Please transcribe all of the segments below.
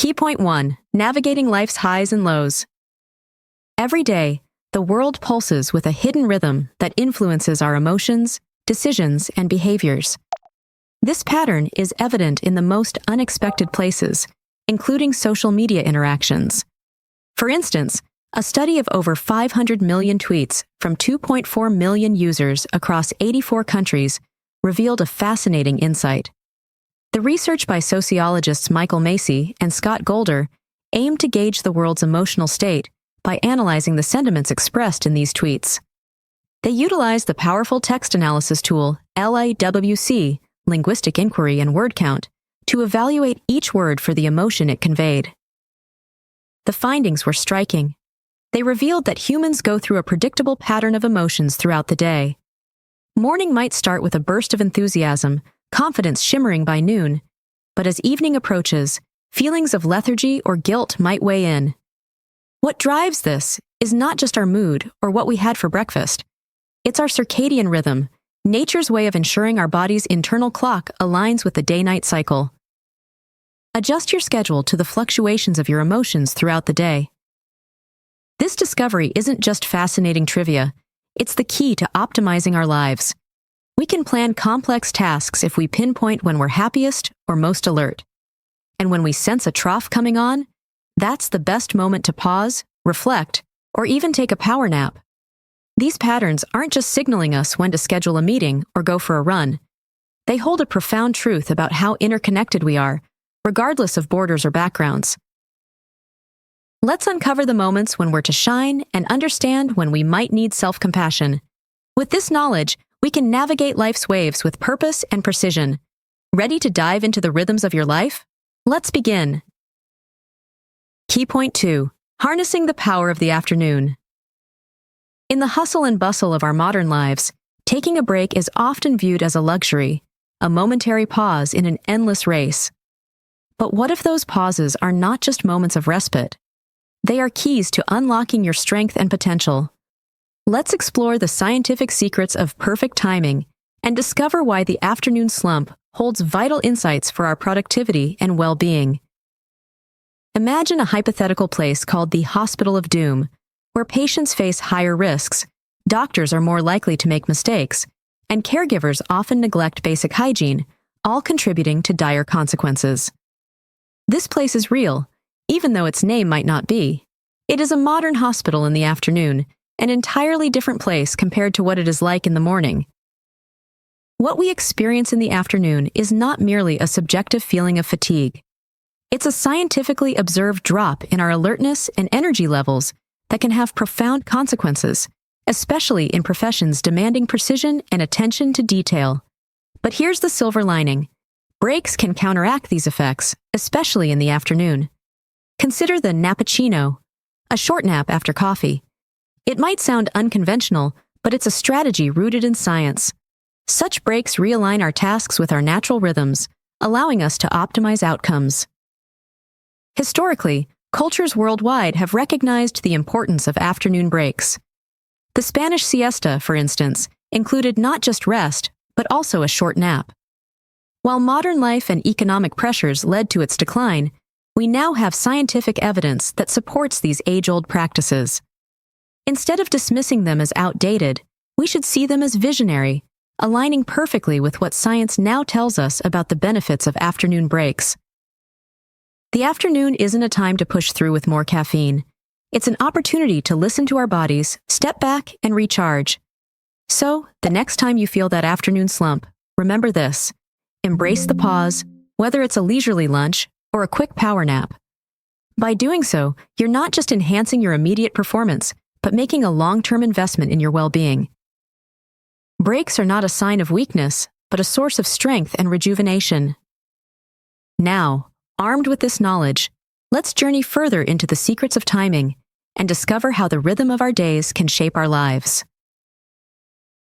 Key point 1. Navigating life's highs and lows. Every day, the world pulses with a hidden rhythm that influences our emotions, decisions, and behaviors. This pattern is evident in the most unexpected places, including social media interactions. For instance, a study of over 500 million tweets from 2.4 million users across 84 countries revealed a fascinating insight. The research by sociologists Michael Macy and Scott Golder aimed to gauge the world's emotional state by analyzing the sentiments expressed in these tweets. They utilized the powerful text analysis tool LIWC, Linguistic Inquiry and Word Count, to evaluate each word for the emotion it conveyed. The findings were striking. They revealed that humans go through a predictable pattern of emotions throughout the day. Morning might start with a burst of enthusiasm, confidence shimmering by noon, but as evening approaches, feelings of lethargy or guilt might weigh in. What drives this is not just our mood or what we had for breakfast. It's our circadian rhythm, nature's way of ensuring our body's internal clock aligns with the day-night cycle. Adjust your schedule to the fluctuations of your emotions throughout the day. This discovery isn't just fascinating trivia, it's the key to optimizing our lives. We can plan complex tasks if we pinpoint when we're happiest or most alert. And when we sense a trough coming on, that's the best moment to pause, reflect, or even take a power nap. These patterns aren't just signaling us when to schedule a meeting or go for a run. They hold a profound truth about how interconnected we are, regardless of borders or backgrounds. Let's uncover the moments when we're to shine and understand when we might need self-compassion. With this knowledge, we can navigate life's waves with purpose and precision. Ready to dive into the rhythms of your life? Let's begin. Key point 2. Harnessing the power of the afternoon. In the hustle and bustle of our modern lives, taking a break is often viewed as a luxury, a momentary pause in an endless race. But what if those pauses are not just moments of respite? They are keys to unlocking your strength and potential. Let's explore the scientific secrets of perfect timing and discover why the afternoon slump holds vital insights for our productivity and well-being. Imagine a hypothetical place called the Hospital of Doom, where patients face higher risks, doctors are more likely to make mistakes, and caregivers often neglect basic hygiene, all contributing to dire consequences. This place is real, even though its name might not be. It is a modern hospital in the afternoon, an entirely different place compared to what it is like in the morning. What we experience in the afternoon is not merely a subjective feeling of fatigue. It's a scientifically observed drop in our alertness and energy levels that can have profound consequences, especially in professions demanding precision and attention to detail. But here's the silver lining. Breaks can counteract these effects, especially in the afternoon. Consider the nappuccino, a short nap after coffee. It might sound unconventional, but it's a strategy rooted in science. Such breaks realign our tasks with our natural rhythms, allowing us to optimize outcomes. Historically, cultures worldwide have recognized the importance of afternoon breaks. The Spanish siesta, for instance, included not just rest, but also a short nap. While modern life and economic pressures led to its decline, we now have scientific evidence that supports these age-old practices. Instead of dismissing them as outdated, we should see them as visionary, aligning perfectly with what science now tells us about the benefits of afternoon breaks. The afternoon isn't a time to push through with more caffeine. It's an opportunity to listen to our bodies, step back, and recharge. So, the next time you feel that afternoon slump, remember this. Embrace the pause, whether it's a leisurely lunch or a quick power nap. By doing so, you're not just enhancing your immediate performance, but making a long-term investment in your well-being. Breaks are not a sign of weakness, but a source of strength and rejuvenation. Now, armed with this knowledge, let's journey further into the secrets of timing and discover how the rhythm of our days can shape our lives.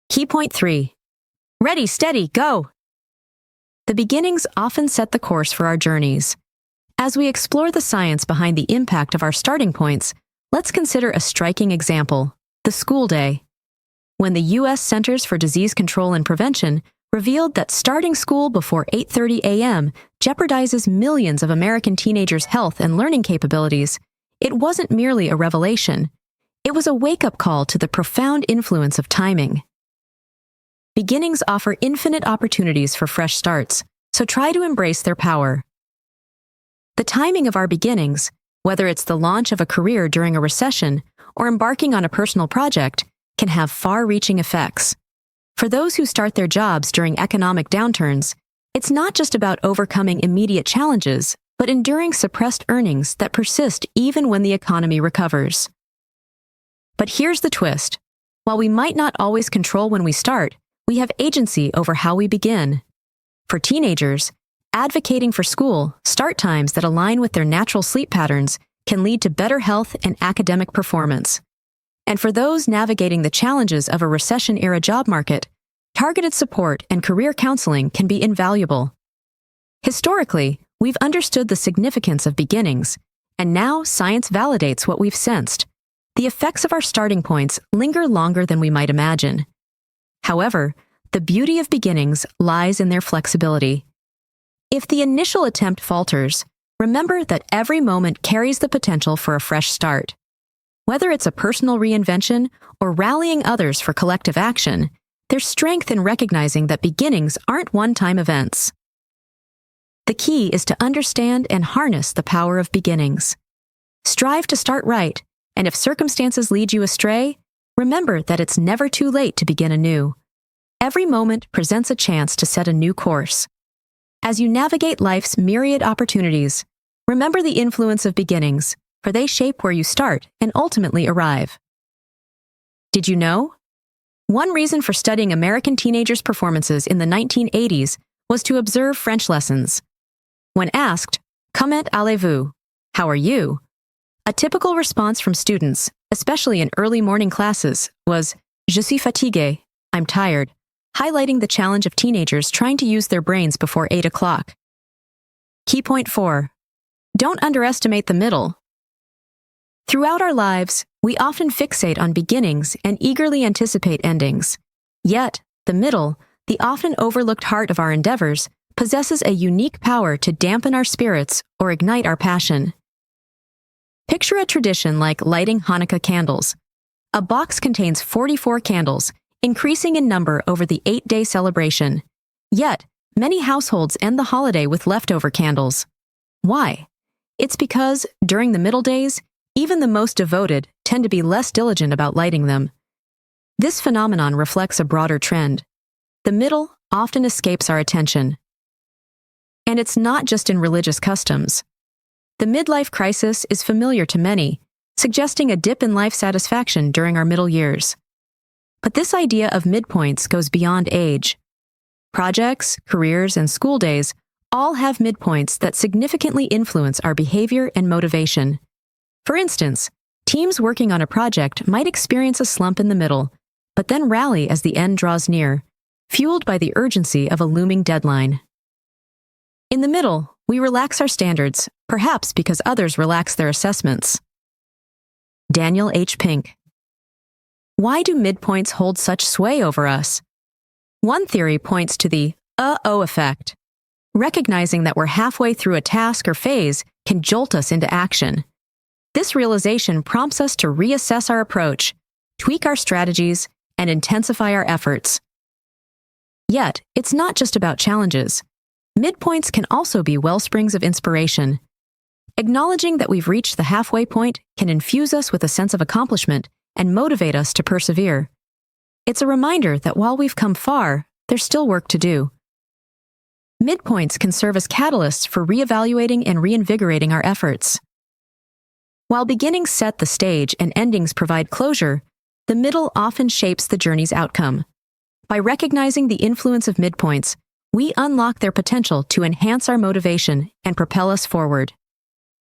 Key point 3. Ready, steady, go! The beginnings often set the course for our journeys. As we explore the science behind the impact of our starting points, let's consider a striking example, the school day. When the U.S. Centers for Disease Control and Prevention revealed that starting school before 8:30 a.m. jeopardizes millions of American teenagers' health and learning capabilities, it wasn't merely a revelation. It was a wake-up call to the profound influence of timing. Beginnings offer infinite opportunities for fresh starts, so try to embrace their power. The timing of our beginnings, whether it's the launch of a career during a recession or embarking on a personal project, can have far-reaching effects. For those who start their jobs during economic downturns, it's not just about overcoming immediate challenges, but enduring suppressed earnings that persist even when the economy recovers. But here's the twist. While we might not always control when we start, we have agency over how we begin. For teenagers, advocating for school start times that align with their natural sleep patterns can lead to better health and academic performance. And for those navigating the challenges of a recession-era job market, targeted support and career counseling can be invaluable. Historically, we've understood the significance of beginnings, and now science validates what we've sensed. The effects of our starting points linger longer than we might imagine. However, the beauty of beginnings lies in their flexibility. If the initial attempt falters, remember that every moment carries the potential for a fresh start. Whether it's a personal reinvention or rallying others for collective action, there's strength in recognizing that beginnings aren't one-time events. The key is to understand and harness the power of beginnings. Strive to start right, and if circumstances lead you astray, remember that it's never too late to begin anew. Every moment presents a chance to set a new course. As you navigate life's myriad opportunities, remember the influence of beginnings, for they shape where you start and ultimately arrive. Did you know? One reason for studying American teenagers' performances in the 1980s was to observe French lessons. When asked, "Comment allez-vous?" How are you? A typical response from students, especially in early morning classes, was "Je suis fatigué," I'm tired, highlighting the challenge of teenagers trying to use their brains before 8 o'clock. Key point 4. Don't underestimate the middle. Throughout our lives, we often fixate on beginnings and eagerly anticipate endings. Yet, the middle, the often overlooked heart of our endeavors, possesses a unique power to dampen our spirits or ignite our passion. Picture a tradition like lighting Hanukkah candles. A box contains 44 candles, increasing in number over the 8-day celebration. Yet, many households end the holiday with leftover candles. Why? It's because, during the middle days, even the most devoted tend to be less diligent about lighting them. This phenomenon reflects a broader trend. The middle often escapes our attention. And it's not just in religious customs. The midlife crisis is familiar to many, suggesting a dip in life satisfaction during our middle years. But this idea of midpoints goes beyond age. Projects, careers, and school days all have midpoints that significantly influence our behavior and motivation. For instance, teams working on a project might experience a slump in the middle, but then rally as the end draws near, fueled by the urgency of a looming deadline. In the middle, we relax our standards, perhaps because others relax their assessments. Daniel H. Pink. Why do midpoints hold such sway over us? One theory points to the uh-oh effect. Recognizing that we're halfway through a task or phase can jolt us into action. This realization prompts us to reassess our approach, tweak our strategies, and intensify our efforts. Yet, it's not just about challenges. Midpoints can also be wellsprings of inspiration. Acknowledging that we've reached the halfway point can infuse us with a sense of accomplishment and motivate us to persevere. It's a reminder that while we've come far, there's still work to do. Midpoints can serve as catalysts for reevaluating and reinvigorating our efforts. While beginnings set the stage and endings provide closure, the middle often shapes the journey's outcome. By recognizing the influence of midpoints, we unlock their potential to enhance our motivation and propel us forward.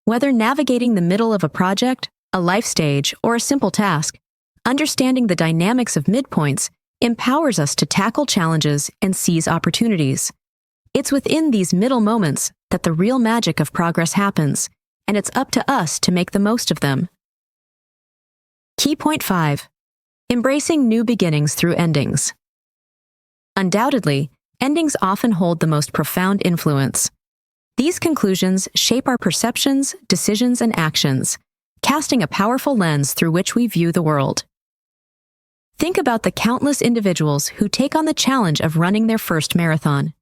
Whether navigating the middle of a project, a life stage, or a simple task, understanding the dynamics of midpoints empowers us to tackle challenges and seize opportunities. It's within these middle moments that the real magic of progress happens, and it's up to us to make the most of them. Key point 5. Embracing new beginnings through endings. Undoubtedly, endings often hold the most profound influence. These conclusions shape our perceptions, decisions, and actions, casting a powerful lens through which we view the world. Think about the countless individuals who take on the challenge of running their first marathon.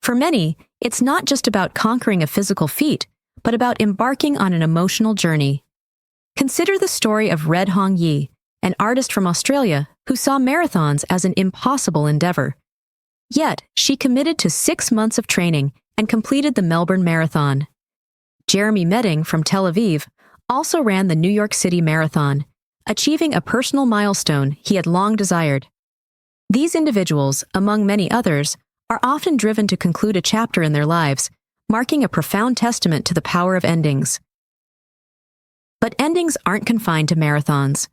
For many, it's not just about conquering a physical feat, but about embarking on an emotional journey. Consider the story of Red Hong Yi, an artist from Australia who saw marathons as an impossible endeavor. Yet, she committed to 6 months of training and completed the Melbourne Marathon. Jeremy Medding from Tel Aviv also ran the New York City Marathon, achieving a personal milestone he had long desired. These individuals, among many others, are often driven to conclude a chapter in their lives, marking a profound testament to the power of endings. But endings aren't confined to marathons.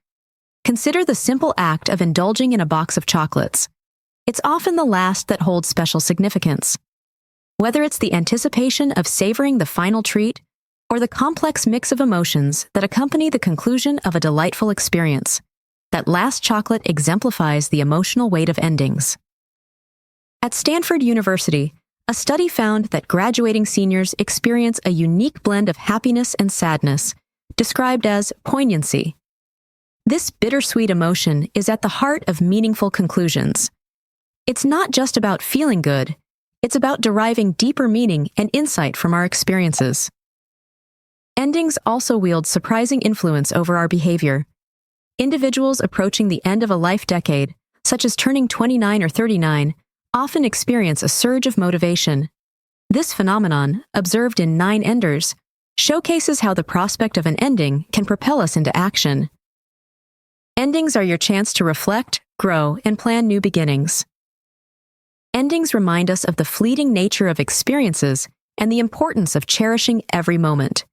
Consider the simple act of indulging in a box of chocolates. It's often the last that holds special significance. Whether it's the anticipation of savoring the final treat or the complex mix of emotions that accompany the conclusion of a delightful experience, that last chocolate exemplifies the emotional weight of endings. At Stanford University, a study found that graduating seniors experience a unique blend of happiness and sadness, described as poignancy. This bittersweet emotion is at the heart of meaningful conclusions. It's not just about feeling good, it's about deriving deeper meaning and insight from our experiences. Endings also wield surprising influence over our behavior. Individuals approaching the end of a life decade, such as turning 29 or 39, often experience a surge of motivation. This phenomenon, observed in 9 enders, showcases how the prospect of an ending can propel us into action. Endings are your chance to reflect, grow, and plan new beginnings. Endings remind us of the fleeting nature of experiences and the importance of cherishing every moment.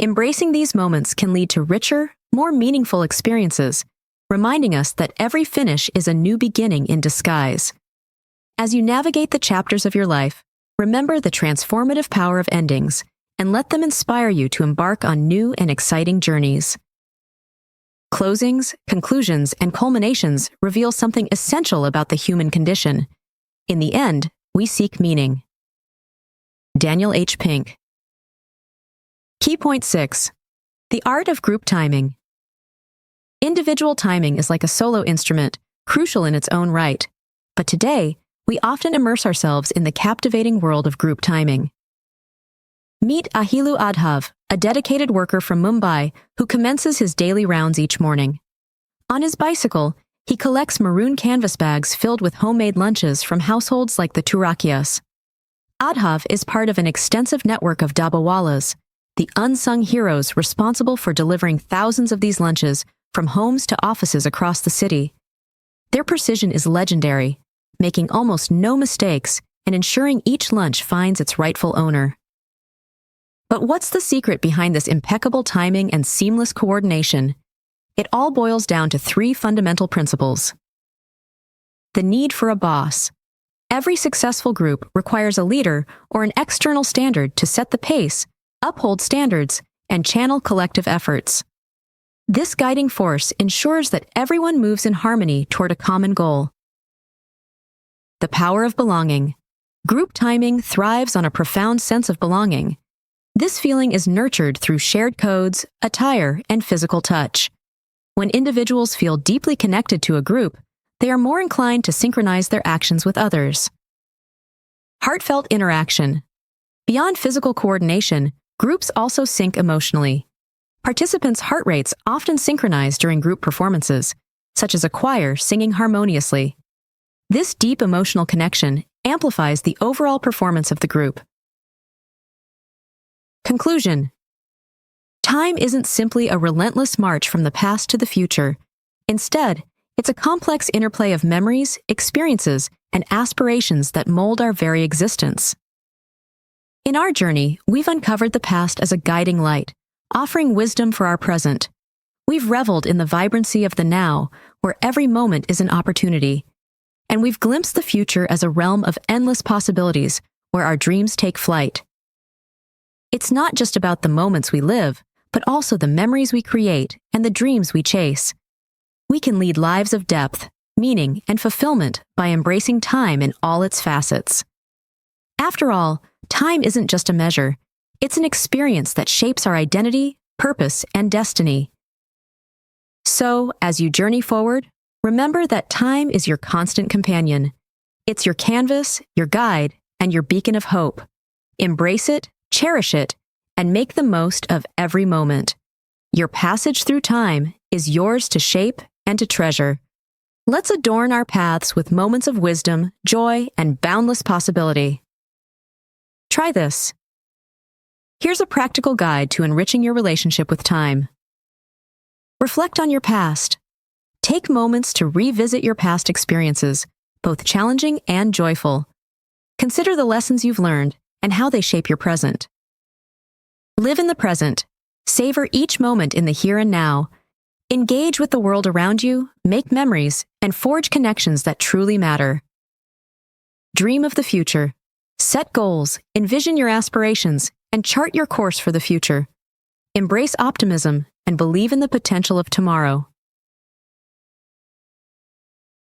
Embracing these moments can lead to richer, more meaningful experiences, reminding us that every finish is a new beginning in disguise. As you navigate the chapters of your life, remember the transformative power of endings and let them inspire you to embark on new and exciting journeys. Closings, conclusions, and culminations reveal something essential about the human condition. In the end, we seek meaning. Daniel H. Pink. Key point 6. The art of group timing. Individual timing is like a solo instrument, crucial in its own right. But today, we often immerse ourselves in the captivating world of group timing. Meet Ahilu Adhav, a dedicated worker from Mumbai who commences his daily rounds each morning. On his bicycle, he collects maroon canvas bags filled with homemade lunches from households like the Turakias. Adhav is part of an extensive network of dabawalas, the unsung heroes responsible for delivering thousands of these lunches from homes to offices across the city. Their precision is legendary, making almost no mistakes and ensuring each lunch finds its rightful owner. But what's the secret behind this impeccable timing and seamless coordination? It all boils down to 3 fundamental principles. The need for a boss. Every successful group requires a leader or an external standard to set the pace, uphold standards, and channel collective efforts. This guiding force ensures that everyone moves in harmony toward a common goal. The power of belonging. Group timing thrives on a profound sense of belonging. This feeling is nurtured through shared codes, attire, and physical touch. When individuals feel deeply connected to a group, they are more inclined to synchronize their actions with others. Heartfelt interaction. Beyond physical coordination, groups also sync emotionally. Participants' heart rates often synchronize during group performances, such as a choir singing harmoniously. This deep emotional connection amplifies the overall performance of the group. Conclusion. Time isn't simply a relentless march from the past to the future. Instead, it's a complex interplay of memories, experiences, and aspirations that mold our very existence. In our journey, we've uncovered the past as a guiding light, offering wisdom for our present. We've reveled in the vibrancy of the now, where every moment is an opportunity. And we've glimpsed the future as a realm of endless possibilities, where our dreams take flight. It's not just about the moments we live, but also the memories we create and the dreams we chase. We can lead lives of depth, meaning, and fulfillment by embracing time in all its facets. After all, time isn't just a measure, it's an experience that shapes our identity, purpose, and destiny. So, as you journey forward, remember that time is your constant companion. It's your canvas, your guide, and your beacon of hope. Embrace it, cherish it, and make the most of every moment. Your passage through time is yours to shape and to treasure. Let's adorn our paths with moments of wisdom, joy, and boundless possibility. Try this. Here's a practical guide to enriching your relationship with time. Reflect on your past. Take moments to revisit your past experiences, both challenging and joyful. Consider the lessons you've learned and how they shape your present. Live in the present. Savor each moment in the here and now. Engage with the world around you, make memories, and forge connections that truly matter. Dream of the future. Set goals, envision your aspirations, and chart your course for the future. Embrace optimism and believe in the potential of tomorrow.